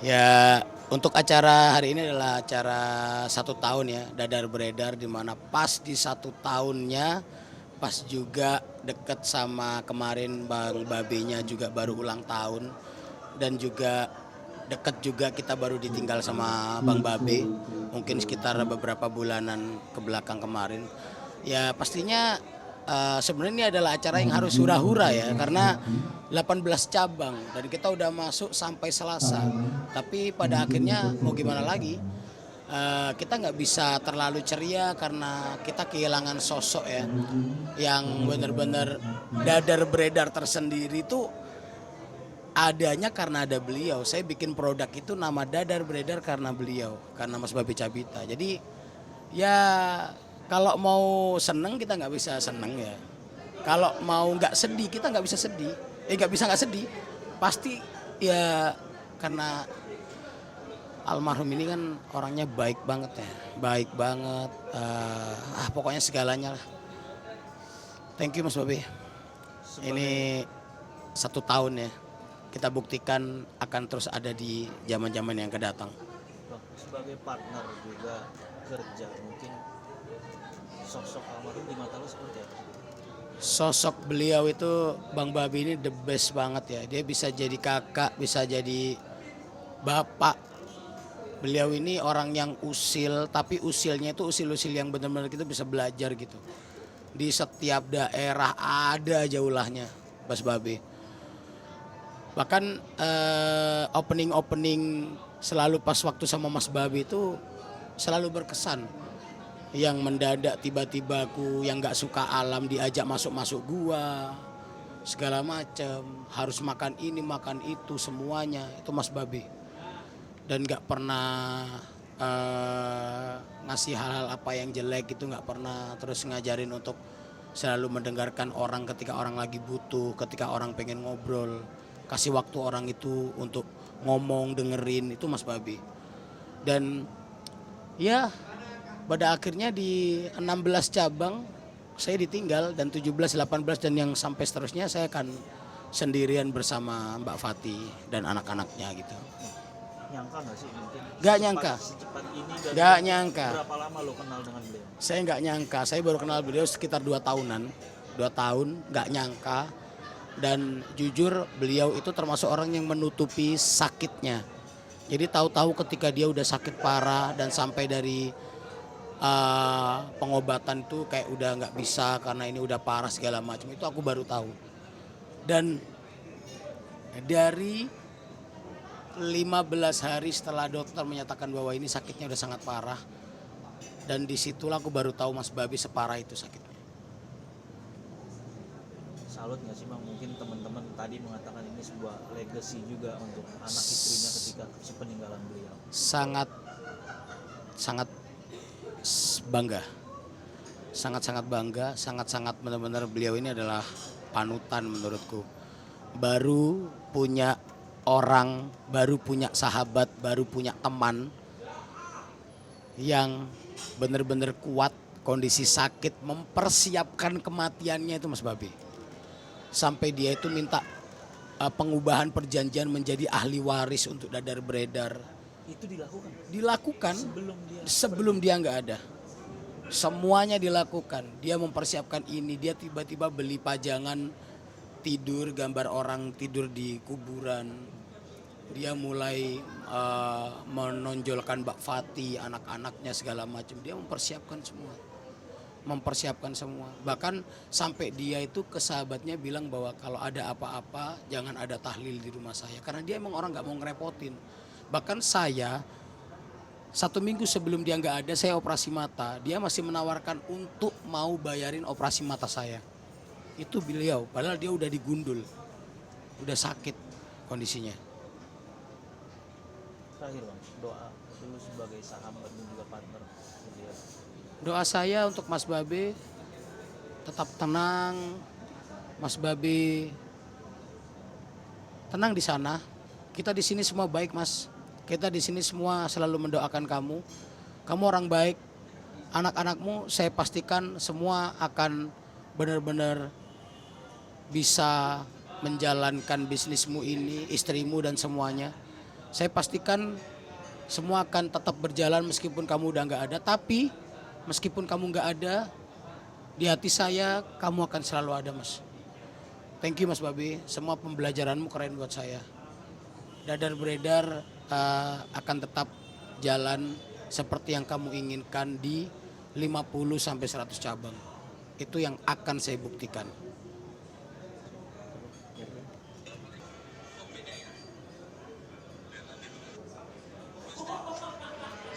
Ya, untuk acara hari ini adalah acara 1 tahun ya, Dadar Beredar, di mana pas di 1 tahunnya, pas juga deket sama kemarin Bang Babenya juga baru ulang tahun, dan juga deket juga kita baru ditinggal sama Bang Babe, mungkin sekitar beberapa bulanan ke belakang kemarin. Ya pastinya sebenarnya ini adalah acara yang harus hura-hura ya, karena 18 cabang dan kita udah masuk sampai Selasa. Tapi pada akhirnya mau gimana lagi? Kita nggak bisa terlalu ceria karena kita kehilangan sosok ya, yang benar-benar dadar beredar tersendiri itu adanya karena ada beliau. Saya bikin produk itu nama dadar beredar karena beliau, karena Mas Babi Cabita. Jadi ya kalau mau seneng kita nggak bisa seneng ya. Kalau mau nggak sedih kita nggak bisa sedih. Nggak bisa nggak sedih. Pasti ya karena almarhum ini kan orangnya baik banget ya, baik banget. Pokoknya segalanya lah. Thank you Mas Babi. Sebagai Ini 1 tahun ya. Kita buktikan akan terus ada di zaman-zaman yang kedatang. sebagai partner juga kerja, mungkin sosok almarhum di mata lo seperti apa? Sosok beliau itu Bang Babi ini the best banget ya. Dia bisa jadi kakak, bisa jadi bapak. Beliau ini orang yang usil, tapi usilnya itu usil-usil yang benar-benar kita bisa belajar gitu. Di setiap daerah ada aja ulahnya, Mas Babi. Bahkan opening-opening selalu pas waktu sama Mas Babi itu selalu berkesan. Yang mendadak tiba-tiba aku yang nggak suka alam diajak masuk-masuk gua, segala macam, harus makan ini makan itu semuanya itu Mas Babi. Dan nggak pernah ngasih hal-hal apa yang jelek itu, nggak pernah. Terus ngajarin untuk selalu mendengarkan orang ketika orang lagi butuh, ketika orang pengen ngobrol, kasih waktu orang itu untuk ngomong, dengerin, itu Mas Babi. Dan ya pada akhirnya di 16 cabang saya ditinggal, dan 17, 18 dan yang sampai seterusnya saya akan sendirian bersama Mbak Fati dan anak-anaknya gitu. Nyangka nggak sih mungkin Gak nyangka, secepat ini, dan gak nyangka. berapa lama lo kenal dengan beliau? Saya nggak nyangka, saya baru kenal beliau sekitar 2 tahunan, 2 tahun, nggak nyangka. Dan jujur beliau itu termasuk orang yang menutupi sakitnya. Jadi tahu-tahu ketika dia udah sakit parah dan sampai dari pengobatan itu kayak udah nggak bisa karena ini udah parah segala macam, itu aku baru tahu. Dan dari 15 hari setelah dokter menyatakan bahwa ini sakitnya udah sangat parah, dan disitulah aku baru tahu Mas Babi separah itu sakitnya. Salut nggak sih Bang, mungkin teman-teman tadi mengatakan ini sebuah legacy juga untuk anak istrinya ketika peninggalan beliau. Sangat sangat bangga, sangat-sangat bangga, sangat-sangat benar-benar beliau ini adalah panutan menurutku. Baru punya orang, baru punya sahabat, baru punya teman yang benar-benar kuat kondisi sakit mempersiapkan kematiannya itu Mas Babi. Sampai dia itu minta pengubahan perjanjian menjadi ahli waris untuk dadar beredar. Itu Dilakukan sebelum dia nggak ada. Semuanya dilakukan. Dia mempersiapkan ini. Dia tiba-tiba beli pajangan tidur, gambar orang tidur di kuburan. Dia mulai menonjolkan Mbak Fati, anak-anaknya segala macam. Dia mempersiapkan semua. Bahkan sampai dia itu ke sahabatnya bilang bahwa kalau ada apa-apa jangan ada tahlil di rumah saya, karena dia emang orang nggak mau ngerepotin. Bahkan saya 1 minggu sebelum dia nggak ada, saya operasi mata, dia masih menawarkan untuk mau bayarin operasi mata saya. Itu beliau, padahal dia udah digundul, udah sakit kondisinya. Terakhir Bang, doa dulu sebagai sahabat dan juga partner beliau. Doa saya untuk Mas Babe tetap tenang. Mas Babe tenang di sana. Kita di sini semua baik Mas. Kita di sini semua selalu mendoakan kamu. Kamu orang baik. Anak-anakmu saya pastikan semua akan benar-benar bisa menjalankan bisnismu ini, istrimu dan semuanya. Saya pastikan semua akan tetap berjalan meskipun kamu udah nggak ada. Tapi meskipun kamu nggak ada, di hati saya kamu akan selalu ada, Mas. Thank you Mas Babi, semua pembelajaranmu keren buat saya. Dadar beredar akan tetap jalan seperti yang kamu inginkan di 50 sampai 100 cabang. Itu yang akan saya buktikan.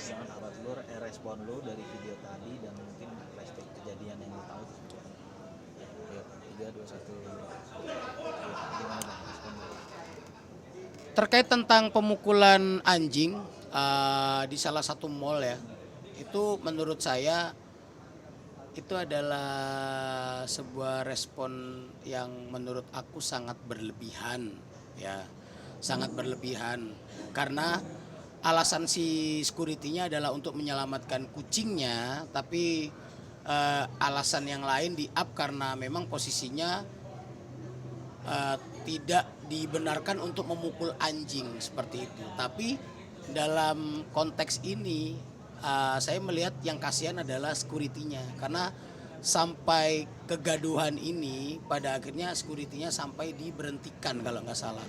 Jangan sahabat lur, respon lu dari video tadi dan mungkin flashback kejadian yang lu tahu itu seperti apa? Oke, 3, 2, 1. Gimana bang respon lu? Terkait tentang pemukulan anjing di salah satu mall ya, itu menurut saya itu adalah sebuah respon yang menurut aku sangat berlebihan ya, sangat berlebihan karena alasan si security-nya adalah untuk menyelamatkan kucingnya, tapi alasan yang lain di up karena memang posisinya tidak dibenarkan untuk memukul anjing seperti itu. Tapi dalam konteks ini saya melihat yang kasihan adalah security-nya karena sampai kegaduhan ini pada akhirnya security-nya sampai diberhentikan kalau nggak salah.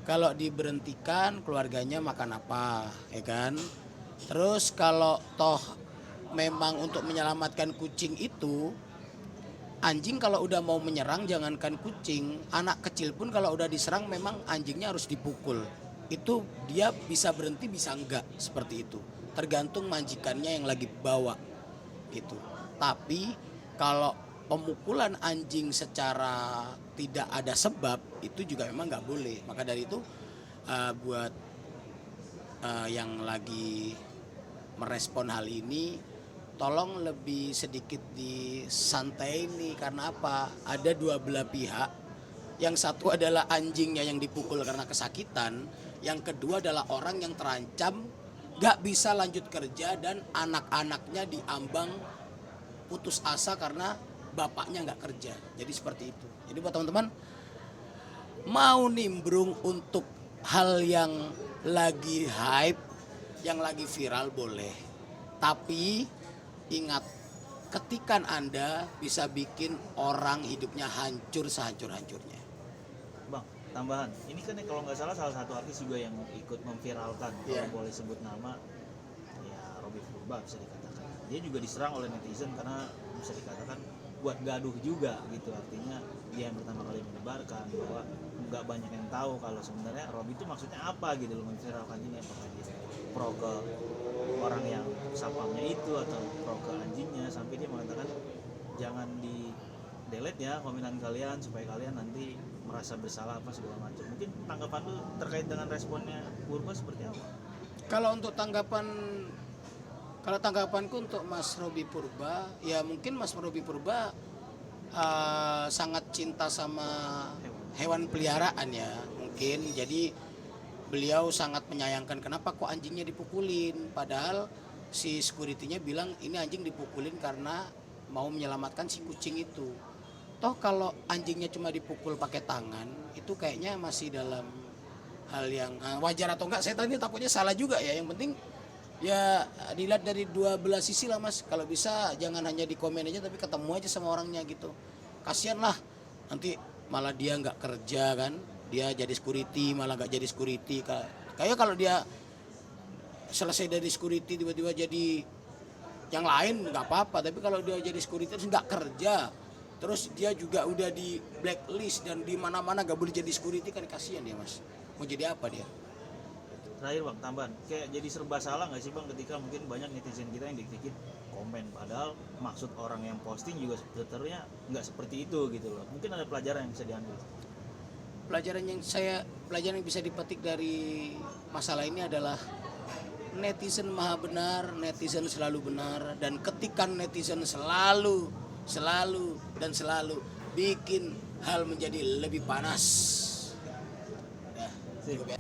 Kalau diberhentikan keluarganya makan apa, ya kan? Terus kalau toh memang untuk menyelamatkan kucing itu, anjing kalau udah mau menyerang jangankan kucing, anak kecil pun kalau udah diserang memang anjingnya harus dipukul. Itu dia bisa berhenti bisa enggak seperti itu. Tergantung majikannya yang lagi bawa gitu. Tapi kalau pemukulan anjing secara tidak ada sebab itu juga memang nggak boleh. Maka dari itu buat yang lagi merespon hal ini, tolong lebih sedikit disantai nih karena apa? Ada dua belah pihak. Yang satu adalah anjingnya yang dipukul karena kesakitan, yang kedua adalah orang yang terancam gak bisa lanjut kerja dan anak-anaknya diambang putus asa karena bapaknya gak kerja. Jadi seperti itu. Jadi buat teman-teman mau nimbrung untuk hal yang lagi hype, yang lagi viral boleh. Tapi ingat, ketikan Anda bisa bikin orang hidupnya hancur sehancur-hancurnya. Bang, tambahan, ini kan kalau nggak salah satu artis juga yang ikut memviralkan, kalau boleh sebut nama, ya Robby Purba bisa dikatakan. Dia juga diserang oleh netizen karena bisa dikatakan buat gaduh juga gitu. Artinya dia yang pertama kali menyebarkan bahwa nggak banyak yang tahu kalau sebenarnya Robby itu maksudnya apa gitu loh memviralkan ini, apakah dia pro ke orang yang sapamnya itu atau pro ke anjingnya, sampai dia mengatakan jangan di delete ya komenan kalian supaya kalian nanti merasa bersalah apa segala macam. Mungkin tanggapan lu terkait dengan responnya Purba seperti apa? Kalau tanggapanku untuk Mas Robby Purba, ya mungkin Mas Robby Purba sangat cinta sama hewan peliharaan ya mungkin. Jadi beliau sangat menyayangkan kenapa kok anjingnya dipukulin, padahal si security-nya bilang ini anjing dipukulin karena mau menyelamatkan si kucing itu. Toh kalau anjingnya cuma dipukul pakai tangan itu kayaknya masih dalam hal yang wajar atau enggak, saya tadi takutnya salah juga ya. Yang penting ya dilihat dari dua belah sisi lah Mas. Kalau bisa jangan hanya di komen aja tapi ketemu aja sama orangnya gitu. Kasian lah nanti malah dia nggak kerja kan, dia jadi security malah nggak jadi security. Kayak kalau dia selesai dari security tiba-tiba jadi yang lain nggak apa-apa, tapi kalau dia jadi security terus nggak kerja, terus dia juga udah di blacklist dan di mana-mana nggak boleh jadi security, kan kasihan dia Mas. Mau jadi apa dia? Terakhir bang, tambahan, kayak jadi serba salah nggak sih bang ketika mungkin banyak netizen kita yang dikit-dikit komen, padahal maksud orang yang posting juga sebetulnya nggak seperti itu gitu loh. Mungkin ada pelajaran yang bisa diambil. Pelajaran yang bisa dipetik dari masalah ini adalah netizen maha benar, netizen selalu benar, dan ketikan netizen selalu bikin hal menjadi lebih panas. Ya, cukup ya.